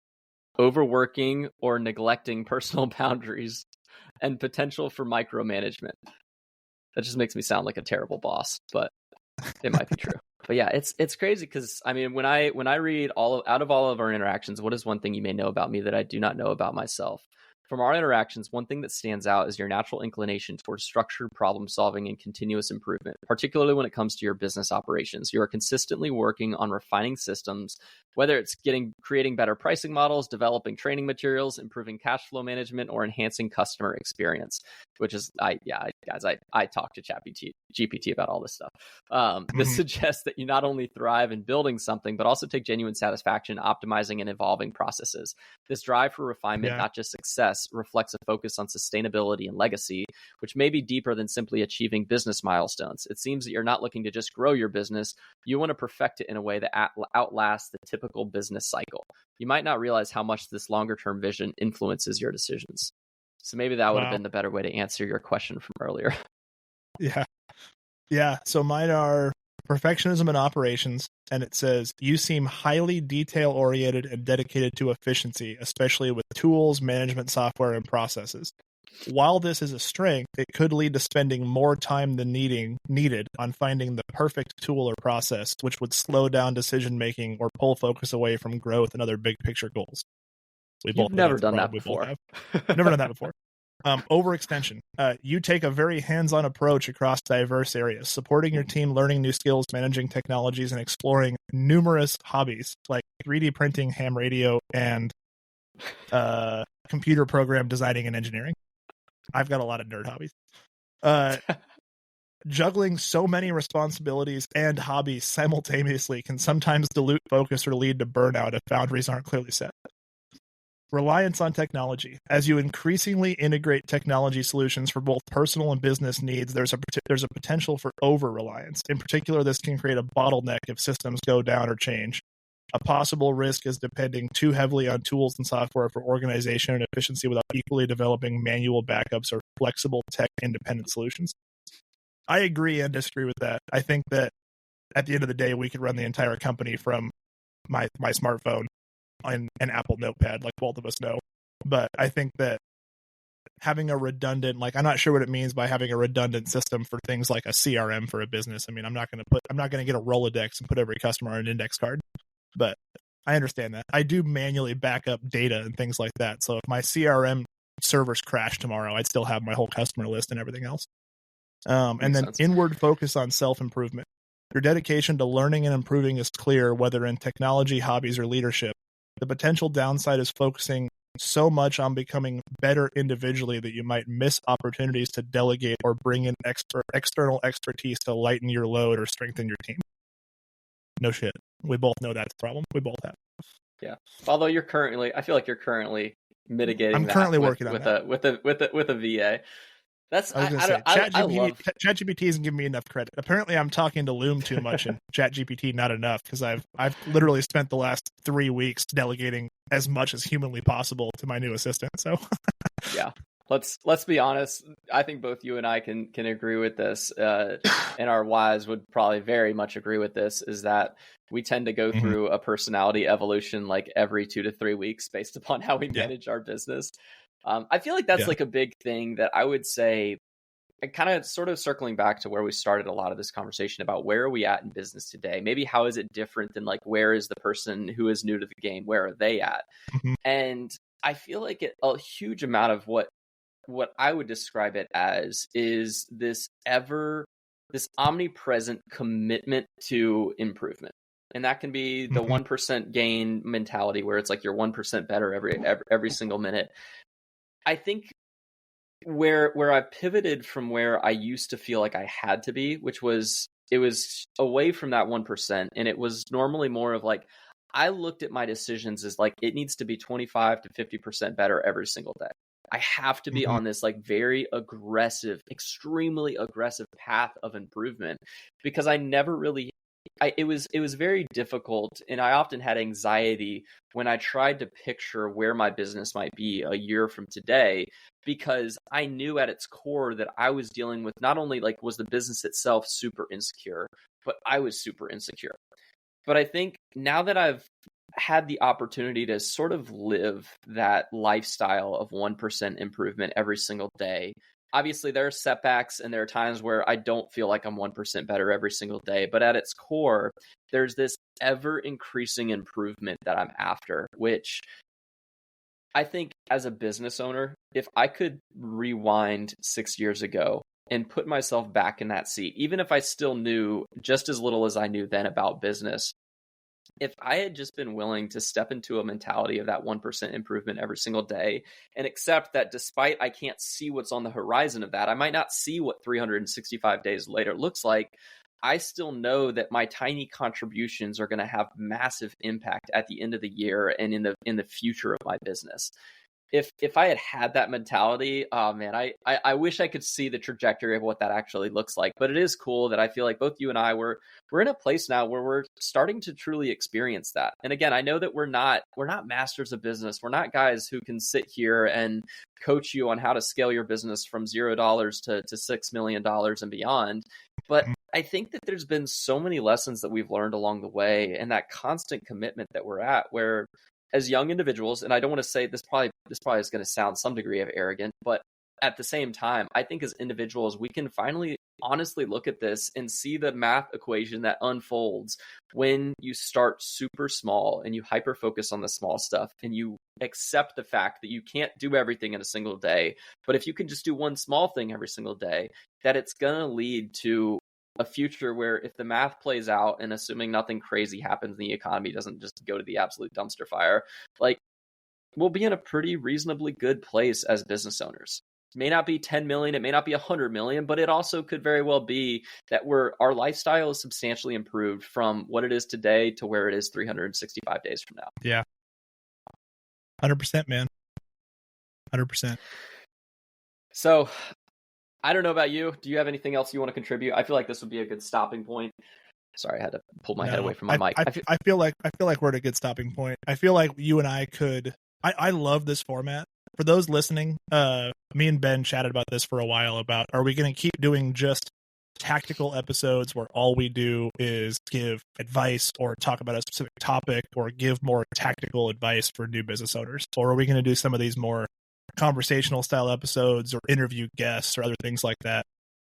S1: overworking or neglecting personal boundaries, and potential for micromanagement. That just makes me sound like a terrible boss, but it might be true. But yeah, it's crazy because I mean, when I read out of all of our interactions, what is one thing you may know about me that I do not know about myself? From our interactions, one thing that stands out is your natural inclination towards structured problem solving and continuous improvement, particularly when it comes to your business operations. You are consistently working on refining systems, whether it's creating better pricing models, developing training materials, improving cash flow management, or enhancing customer experience, which is, I talk to GPT about all this stuff. This suggests that you not only thrive in building something, but also take genuine satisfaction optimizing and evolving processes. This drive for refinement, not just success, reflects a focus on sustainability and legacy, which may be deeper than simply achieving business milestones. It seems that you're not looking to just grow your business. You want to perfect it in a way that outlasts the typical business cycle. You might not realize how much this longer-term vision influences your decisions. So maybe that would have been the better way to answer your question from earlier.
S2: Yeah. So mine are perfectionism in operations, and it says, you seem highly detail-oriented and dedicated to efficiency, especially with tools, management software, and processes. While this is a strength, it could lead to spending more time than needed on finding the perfect tool or process, which would slow down decision-making or pull focus away from growth and other big-picture goals.
S1: You've never done that before.
S2: Never done that before. Overextension. You take a very hands-on approach across diverse areas, supporting your team, learning new skills, managing technologies, and exploring numerous hobbies like 3D printing, ham radio, and computer program designing and engineering. I've got a lot of nerd hobbies. Uh, Juggling so many responsibilities and hobbies simultaneously can sometimes dilute focus or lead to burnout if boundaries aren't clearly set. Reliance on technology. As you increasingly integrate technology solutions for both personal and business needs, there's a potential for over-reliance. In particular, this can create a bottleneck if systems go down or change. A possible risk is depending too heavily on tools and software for organization and efficiency without equally developing manual backups or flexible tech-independent solutions. I agree and disagree with that. I think that at the end of the day, we could run the entire company from my smartphone and an Apple Notepad, like both of us know. But I think that having a redundant, like, I'm not sure what it means by having a redundant system for things like a CRM for a business. I mean, I'm not going to get a Rolodex and put every customer on an index card, but I understand that. I do manually back up data and things like that. So if my CRM servers crash tomorrow, I'd still have my whole customer list and everything else. And then inward focus on self-improvement. Your dedication to learning and improving is clear, whether in technology, hobbies, or leadership. The potential downside is focusing so much on becoming better individually that you might miss opportunities to delegate or bring in external expertise to lighten your load or strengthen your team. No shit. We both know that's a problem. We both have.
S1: Yeah. Although I feel like you're currently mitigating.
S2: I'm currently working on
S1: that with a VA. That's
S2: ChatGPT isn't giving me enough credit. Apparently, I'm talking to Loom too much and ChatGPT not enough, because I've literally spent the last 3 weeks delegating as much as humanly possible to my new assistant. So
S1: yeah, let's be honest. I think both you and I can agree with this, and our wives would probably very much agree with this. Is that we tend to go through a personality evolution like every 2 to 3 weeks based upon how we manage our business. I feel like that's like a big thing that I would say, kind of sort of circling back to where we started a lot of this conversation about where are we at in business today? Maybe how is it different than like, where is the person who is new to the game? Where are they at? And I feel like a huge amount of what I would describe it as is this omnipresent commitment to improvement. And that can be the 1% gain mentality, where it's like you're 1% better every single minute. I think where I pivoted from where I used to feel like I had to be, which was, it was away from that 1%. And it was normally more of like, I looked at my decisions as like, it needs to be 25 to 50% better every single day. I have to be on this like very aggressive, extremely aggressive path of improvement, because I never really it was very difficult, and I often had anxiety when I tried to picture where my business might be a year from today, because I knew at its core that I was dealing with not only like was the business itself super insecure, but I was super insecure. But I think now that I've had the opportunity to sort of live that lifestyle of 1% improvement every single day, obviously there are setbacks and there are times where I don't feel like I'm 1% better every single day, but at its core, there's this ever increasing improvement that I'm after, which I think as a business owner, if I could rewind 6 years ago and put myself back in that seat, even if I still knew just as little as I knew then about business, if I had just been willing to step into a mentality of that 1% improvement every single day and accept that despite I can't see what's on the horizon of that, I might not see what 365 days later looks like, I still know that my tiny contributions are going to have massive impact at the end of the year and in the future of my business. If I had that mentality, oh man, I wish I could see the trajectory of what that actually looks like. But it is cool that I feel like both you and I we're in a place now where we're starting to truly experience that. And again, I know that we're not masters of business. We're not guys who can sit here and coach you on how to scale your business from $0 to $6 million and beyond. But I think that there's been so many lessons that we've learned along the way, and that constant commitment that we're at, where as young individuals, and I don't want to say this probably is going to sound some degree of arrogant, but at the same time, I think as individuals, we can finally honestly look at this and see the math equation that unfolds when you start super small and you hyper focus on the small stuff and you accept the fact that you can't do everything in a single day. But if you can just do one small thing every single day, that it's going to lead to a future where if the math plays out, and assuming nothing crazy happens and the economy doesn't just go to the absolute dumpster fire, like we'll be in a pretty reasonably good place as business owners. may not be 10 million, it may not be 100 million, but it also could very well be that our lifestyle is substantially improved from what it is today to where it is 365 days from now.
S2: Yeah. 100%, man. 100%.
S1: So I don't know about you. Do you have anything else you want to contribute? I feel like this would be a good stopping point. Sorry, I had to pull my head away from my mic.
S2: I feel like we're at a good stopping point. I feel like you and I could. I love this format. For those listening, me and Ben chatted about this for a while. About, are we going to keep doing just tactical episodes where all we do is give advice or talk about a specific topic or give more tactical advice for new business owners, or are we going to do some of these more conversational style episodes or interview guests or other things like that?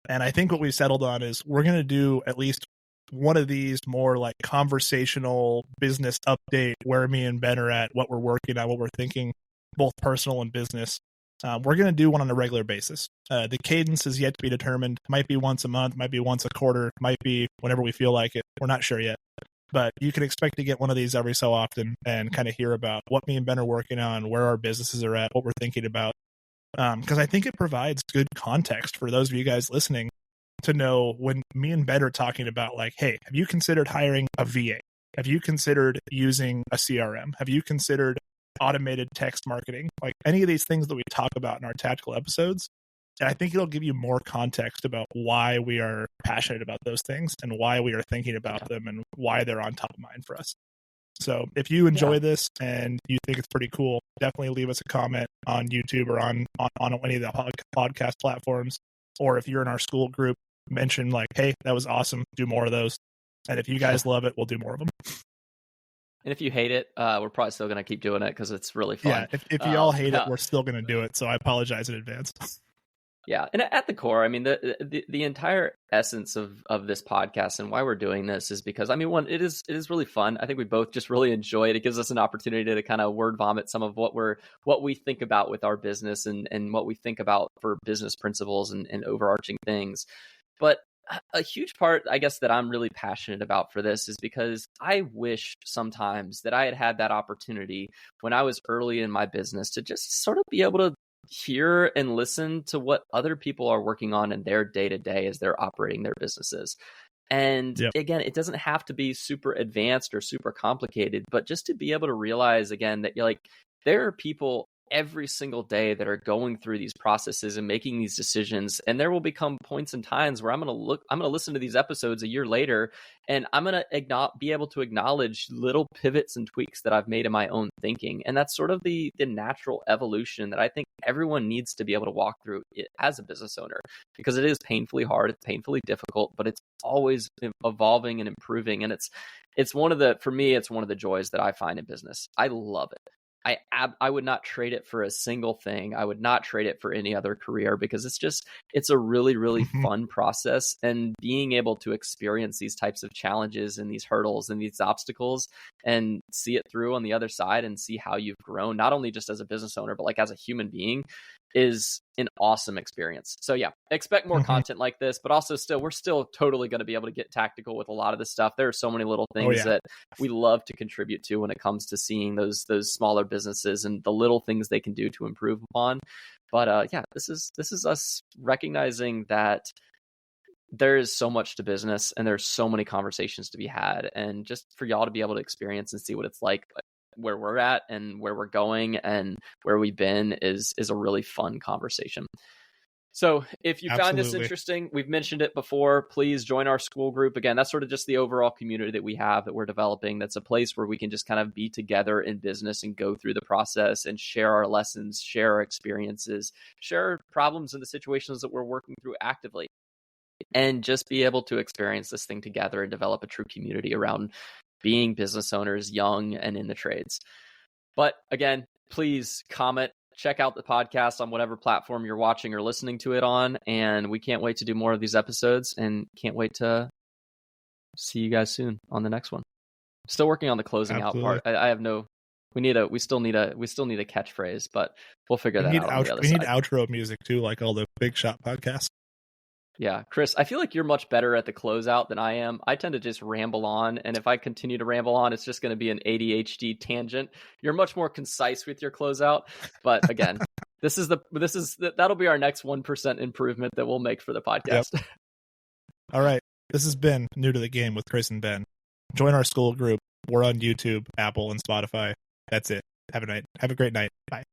S2: And I think what we've settled on is we're going to do at least one of these more like conversational business update where me and Ben are at, what we're working on, what we're thinking, both personal and business. We're going to do one on a regular basis. The cadence is yet to be determined. Might be once a month, might be once a quarter, might be whenever we feel like it. We're not sure yet. But you can expect to get one of these every so often and kind of hear about what me and Ben are working on, where our businesses are at, what we're thinking about. Because I think it provides good context for those of you guys listening to know when me and Ben are talking about, like, hey, have you considered hiring a VA? Have you considered using a CRM? Have you considered automated text marketing? Like any of these things that we talk about in our tactical episodes. And I think it'll give you more context about why we are passionate about those things and why we are thinking about them and why they're on top of mind for us. So if you enjoy this and you think it's pretty cool, definitely leave us a comment on YouTube or on any of the podcast platforms. Or if you're in our school group, mention like, hey, that was awesome. Do more of those. And if you guys love it, we'll do more of them.
S1: And if you hate it, we're probably still going to keep doing it because it's really fun.
S2: Yeah, if you all hate it, we're still going to do it. So I apologize in advance.
S1: Yeah, and at the core, I mean, the entire essence of this podcast and why we're doing this is because, I mean, one, it is really fun. I think we both just really enjoy it. It gives us an opportunity to kind of word vomit some of what we think about with our business and what we think about for business principles and overarching things. But a huge part, I guess, that I'm really passionate about for this is because I wish sometimes that I had that opportunity when I was early in my business to just sort of be able to hear and listen to what other people are working on in their day-to-day as they're operating their businesses. And again, it doesn't have to be super advanced or super complicated, but just to be able to realize again that you're like, there are people every single day that are going through these processes and making these decisions. And there will become points and times where I'm going to listen to these episodes a year later, and I'm going to be able to acknowledge little pivots and tweaks that I've made in my own thinking. And that's sort of the natural evolution that I think everyone needs to be able to walk through as a business owner, because it is painfully hard, it's painfully difficult, but it's always evolving and improving. And it's one of the joys that I find in business. I love it. I would not trade it for a single thing. I would not trade it for any other career, because it's a really, really fun process. And being able to experience these types of challenges and these hurdles and these obstacles and see it through on the other side and see how you've grown, not only just as a business owner, but like as a human being, is an awesome experience. So yeah, expect more content like this, but also we're still totally going to be able to get tactical with a lot of this stuff. There are so many little things that we love to contribute to when it comes to seeing those smaller businesses and the little things they can do to improve upon. But this is us recognizing that there is so much to business and there's so many conversations to be had, and just for y'all to be able to experience and see what it's like where we're at and where we're going and where we've been is a really fun conversation. So if you found this interesting, we've mentioned it before, please join our school group. Again, that's sort of just the overall community that we have that we're developing. That's a place where we can just kind of be together in business and go through the process and share our lessons, share our experiences, share our problems and the situations that we're working through actively, and just be able to experience this thing together and develop a true community around being business owners, young and in the trades. But again, please comment, check out the podcast on whatever platform you're watching or listening to it on. And we can't wait to do more of these episodes and can't wait to see you guys soon on the next one. Still working on the closing out part. We still need a catchphrase, but we'll figure that out on the other side.
S2: We need outro music too, like all the Big Shot podcasts.
S1: Yeah, Chris, I feel like you're much better at the closeout than I am. I tend to just ramble on, and if I continue to ramble on, it's just going to be an ADHD tangent. You're much more concise with your closeout, but again, That'll be our next 1% improvement that we'll make for the podcast.
S2: Yep. All right. This has been New to the Game with Chris and Ben. Join our school group. We're on YouTube, Apple, and Spotify. That's it. Have a great night. Bye.